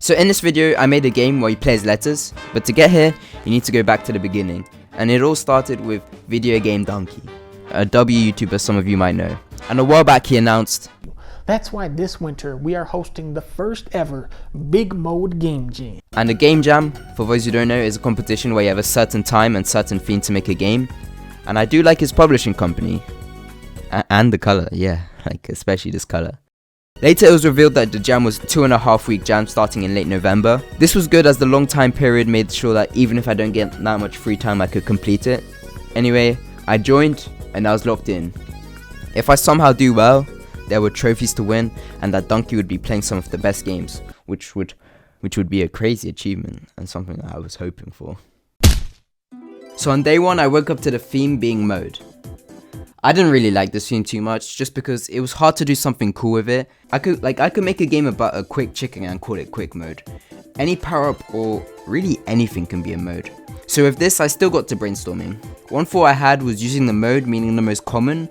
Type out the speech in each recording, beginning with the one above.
So in this video, I made a game where you play as letters, but to get here, you need to go back to the beginning. And it all started with Video Game Donkey, a W YouTuber some of you might know. And a while back he announced, "That's why this winter we are hosting the first ever Big Mode Game Jam." And a game jam, for those who don't know, is a competition where you have a certain time and certain theme to make a game. And I do like his publishing company. And the color, yeah, like especially this color. Later it was revealed that the jam was a 2.5 week jam starting in late November. This was good as the long time period made sure that even if I don't get that much free time I could complete it. Anyway, I joined and I was locked in. If I somehow do well, there were trophies to win and that Donkey would be playing some of the best games, which would be a crazy achievement and something that I was hoping for. So on day one I woke up to the theme being mode. I didn't really like this theme too much just because it was hard to do something cool with it. I could make a game about a quick chicken and call it quick mode. Any power up or really anything can be a mode. So with this I still got to brainstorming. One thought I had was using the mode meaning the most common,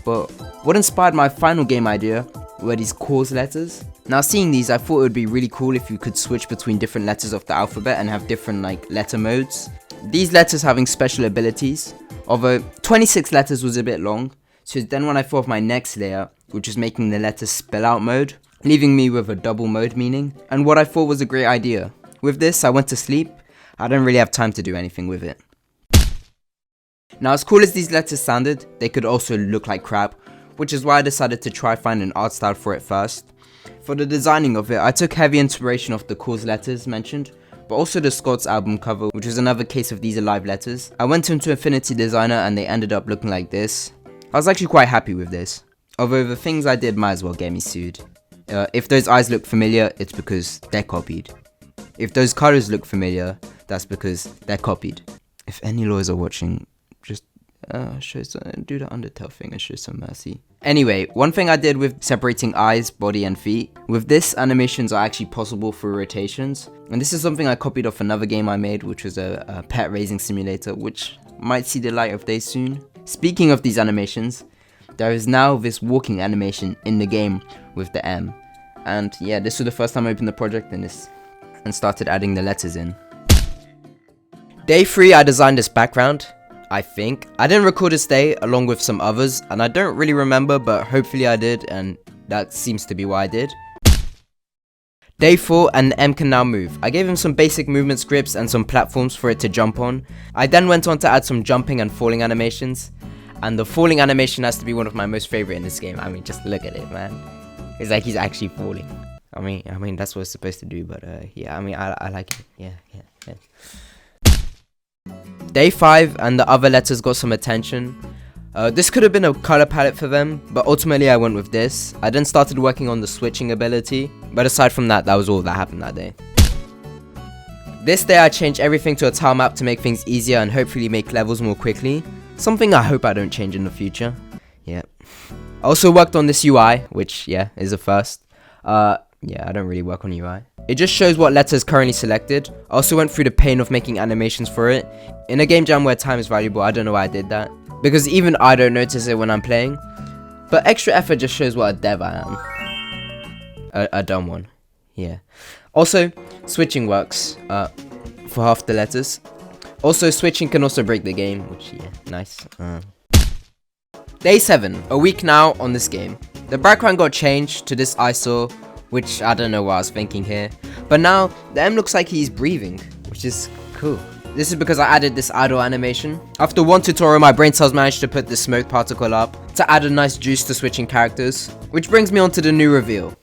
but what inspired my final game idea were these cause letters. Now seeing these I thought it would be really cool if you could switch between different letters of the alphabet and have different letter modes. These letters having special abilities. Although 26 letters was a bit long, so then when I thought of my next layer, which was making the letters spell out mode, leaving me with a double mode meaning, and what I thought was a great idea. With this, I went to sleep. I didn't really have time to do anything with it. Now as cool as these letters sounded, they could also look like crap, which is why I decided to try find an art style for it first. For the designing of it, I took heavy inspiration off the cause letters mentioned, but also the Scott's album cover, which was another case of these alive letters. I went into Infinity Designer and they ended up looking like this. I was actually quite happy with this, although the things I did might as well get me sued. If those eyes look familiar, it's because they're copied. If those colors look familiar, that's because they're copied. If any lawyers are watching, just do the Undertale thing and show some mercy. Anyway, one thing I did with separating eyes, body and feet, with this animations are actually possible for rotations, and this is something I copied off another game I made, which was a pet raising simulator, which might see the light of day soon. Speaking of these animations, there is now this walking animation in the game with the M, and yeah, this was the first time I opened the project and started adding the letters in. Day 3 I designed this background. I think. I didn't record this day along with some others and I don't really remember, but hopefully I did and that seems to be why I did. Day 4 and the M can now move. I gave him some basic movement scripts and some platforms for it to jump on. I then went on to add some jumping and falling animations, and the falling animation has to be one of my most favorite in this game. I mean, just look at it, man. It's like he's actually falling. I mean that's what it's supposed to do, but yeah, I mean I like it. Yeah. Day 5 and the other letters got some attention. This could have been a color palette for them, but ultimately I went with this. I then started working on the switching ability, but aside from that, that was all that happened that day. This day I changed everything to a tile map to make things easier and hopefully make levels more quickly. Something I hope I don't change in the future. Yeah. I also worked on this UI, which yeah, is a first. Yeah, I don't really work on UI. It just shows what letters currently selected. I also went through the pain of making animations for it. In a game jam where time is valuable, I don't know why I did that, because even I don't notice it when I'm playing. But extra effort just shows what a dev I am. A dumb one. Yeah. Also, switching works for half the letters. Also, switching can also break the game, which yeah, nice. Day 7, a week now on this game. The background got changed to this eyesore, which I don't know what I was thinking here. But now, the M looks like he's breathing, which is cool. This is because I added this idle animation. After one tutorial, my brain cells managed to put the smoke particle up to add a nice juice to switching characters. Which brings me on to the new reveal.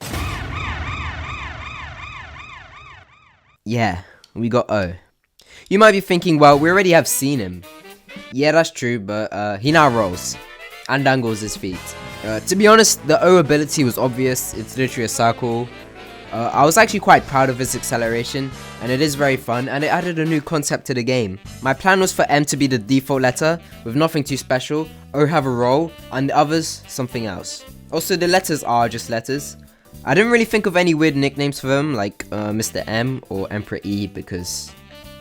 Yeah, we got O. You might be thinking, well, we already have seen him. Yeah, that's true, but he now rolls and angles his feet. To be honest, the O ability was obvious. It's literally a circle. I was actually quite proud of his acceleration, and it is very fun, and it added a new concept to the game. My plan was for M to be the default letter, with nothing too special, O have a role, and the others something else. Also, the letters are just letters. I didn't really think of any weird nicknames for them, like Mr. M or Emperor E, because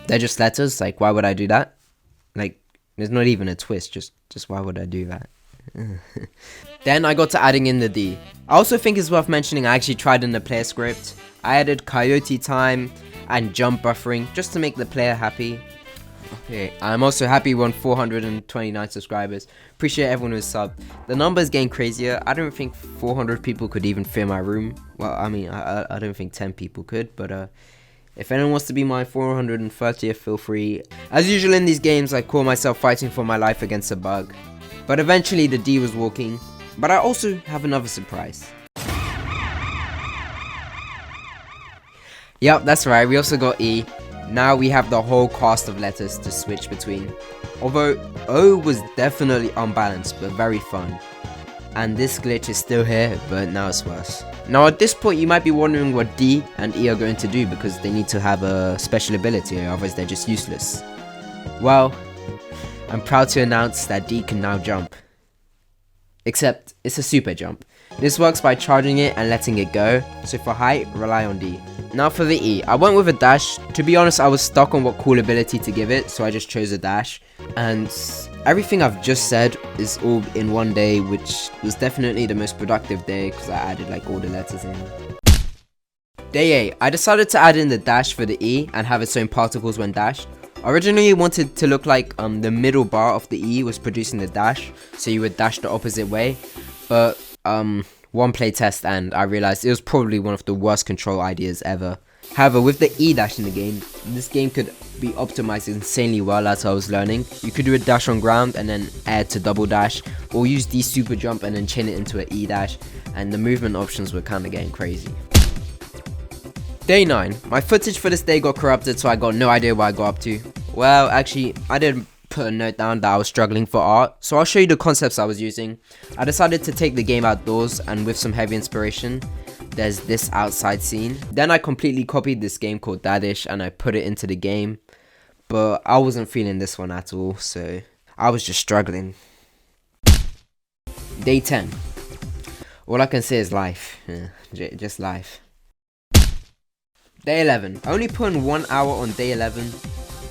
they're just letters. Like, why would I do that? Like, there's not even a twist, just why would I do that? Then I got to adding in the D. I also think it's worth mentioning I actually tried in the player script. I added coyote time and jump buffering just to make the player happy. Okay, I'm also happy we're on 429 subscribers. Appreciate everyone who's subbed. The numbers getting crazier. I don't think 400 people could even fill my room. Well, I mean, I don't think 10 people could, but if anyone wants to be my 430th, feel free. As usual in these games, I call myself fighting for my life against a bug. But eventually the D was walking. But I also have another surprise. Yep, that's right, we also got E. Now we have the whole cast of letters to switch between. Although O was definitely unbalanced, but very fun. And this glitch is still here, but now it's worse. Now at this point you might be wondering what D and E are going to do, because they need to have a special ability, otherwise they're just useless. Well, I'm proud to announce that D can now jump. Except it's a super jump. This works by charging it and letting it go, so for height, rely on D. Now for the E, I went with a dash. To be honest, I was stuck on what cool ability to give it, so I just chose a dash. And everything I've just said is all in one day, which was definitely the most productive day because I added like all the letters in. Day 8, I decided to add in the dash for the E and have its own particles when dashed. Originally, I wanted to look like the middle bar of the E was producing the dash, so you would dash the opposite way. But one play test and I realized it was probably one of the worst control ideas ever. However, with the E dash in the game, this game could be optimized insanely well as I was learning. You could do a dash on ground and then air to double dash, or use D super jump and then chain it into an E dash, and the movement options were kind of getting crazy. Day 9, my footage for this day got corrupted, so I got no idea what I got up to. Well, actually, I did put a note down that I was struggling for art, so I'll show you the concepts I was using. I decided to take the game outdoors, and with some heavy inspiration, there's this outside scene. Then I completely copied this game called Daddish and I put it into the game, but I wasn't feeling this one at all, so I was just struggling. Day 10. All I can say is life. Just life. Day 11. I only put in 1 hour on day 11,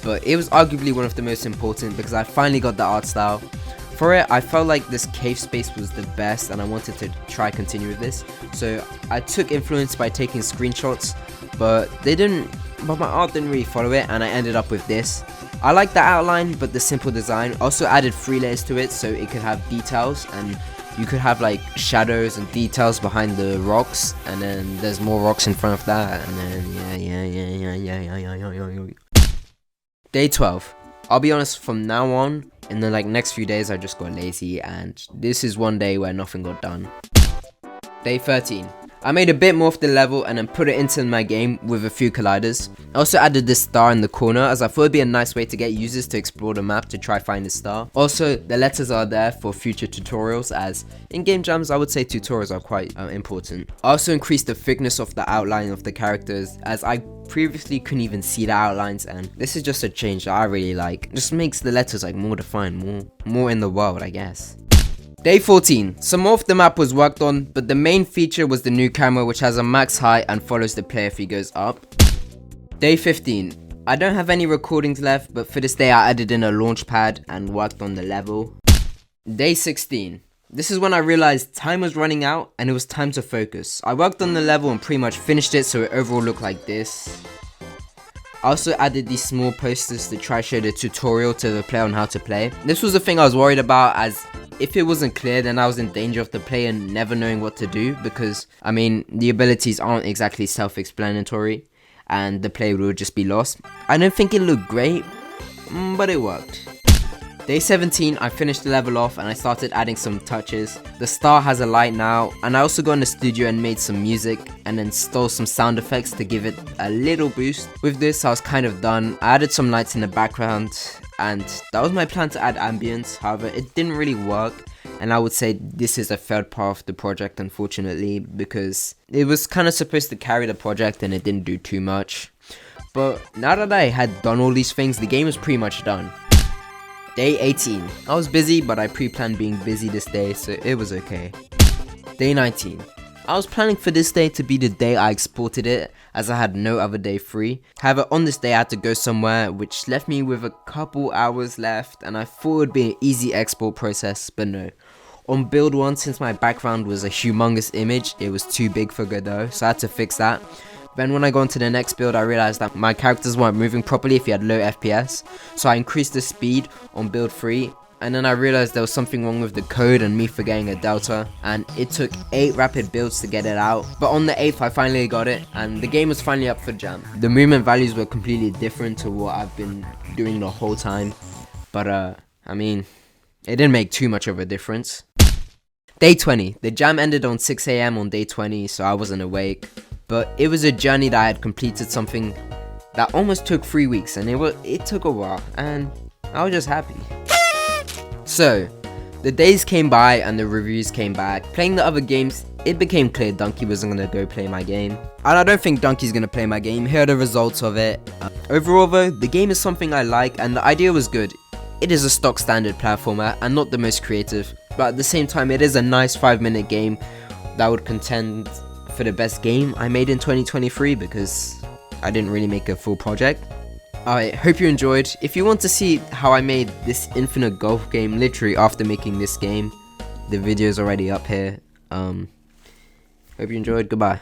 but it was arguably one of the most important because I finally got the art style. For it, I felt like this cave space was the best and I wanted to try continue with this. So I took influence by taking screenshots, but my art didn't really follow it and I ended up with this. I like the outline, but the simple design. Also added 3 layers to it so it could have details, and you could have like shadows and details behind the rocks, and then there's more rocks in front of that, and then yeah. Day 12. I'll be honest, from now on, in the next few days I just got lazy, and this is one day where nothing got done. Day 13. I made a bit more of the level and then put it into my game with a few colliders. I also added this star in the corner as I thought it'd be a nice way to get users to explore the map to try find the star. Also, the letters are there for future tutorials, as in game jams I would say tutorials are quite important. I also increased the thickness of the outline of the characters, as I previously couldn't even see the outlines, and this is just a change that I really like. It just makes the letters more defined, more in the world, I guess. Day 14. Some more of the map was worked on, but the main feature was the new camera, which has a max height and follows the player if he goes up. Day 15. I don't have any recordings left, but for this day I added in a launch pad and worked on the level. Day 16. This is when I realized time was running out and it was time to focus. I worked on the level and pretty much finished it, so it overall looked like this. I also added these small posters to try show the tutorial to the player on how to play. This was the thing I was worried about, as if it wasn't clear then I was in danger of the player never knowing what to do, because I mean the abilities aren't exactly self-explanatory and the player would just be lost. I don't think it looked great, but it worked. Day 17, I finished the level off and I started adding some touches. The star has a light now, and I also got in the studio and made some music and then stole some sound effects to give it a little boost. With this I was kind of done. I added some lights in the background, and that was my plan to add ambience. However, it didn't really work, and I would say this is a failed part of the project, unfortunately, because it was kind of supposed to carry the project and it didn't do too much. But now that I had done all these things, the game was pretty much done. Day 18. I was busy, but I pre-planned being busy this day, so it was okay. Day 19. I was planning for this day to be the day I exported it, as I had no other day free. However, on this day I had to go somewhere, which left me with a couple hours left, and I thought it would be an easy export process, but no. On build 1, since my background was a humongous image, it was too big for Godot, so I had to fix that. Then when I got into the next build, I realized that my characters weren't moving properly if you had low FPS. So I increased the speed on build 3. And then I realized there was something wrong with the code and me forgetting a delta. And it took 8 rapid builds to get it out. But on the 8th, I finally got it. And the game was finally up for jam. The movement values were completely different to what I've been doing the whole time. But I mean, it didn't make too much of a difference. Day 20. The jam ended on 6 AM on day 20, so I wasn't awake. But it was a journey that I had completed something that almost took 3 weeks, and it took a while, and I was just happy. So, the days came by and the reviews came back. Playing the other games, it became clear Donkey wasn't gonna go play my game. And I don't think Donkey's gonna play my game. Here are the results of it. Overall though, the game is something I like, and the idea was good. It is a stock standard platformer and not the most creative, but at the same time it is a nice 5-minute game that would contend for the best game I made in 2023 because I didn't really make a full project. I hope you enjoyed. If you want to see how I made this infinite golf game literally after making this game, the video is already up here. Hope you enjoyed. Goodbye.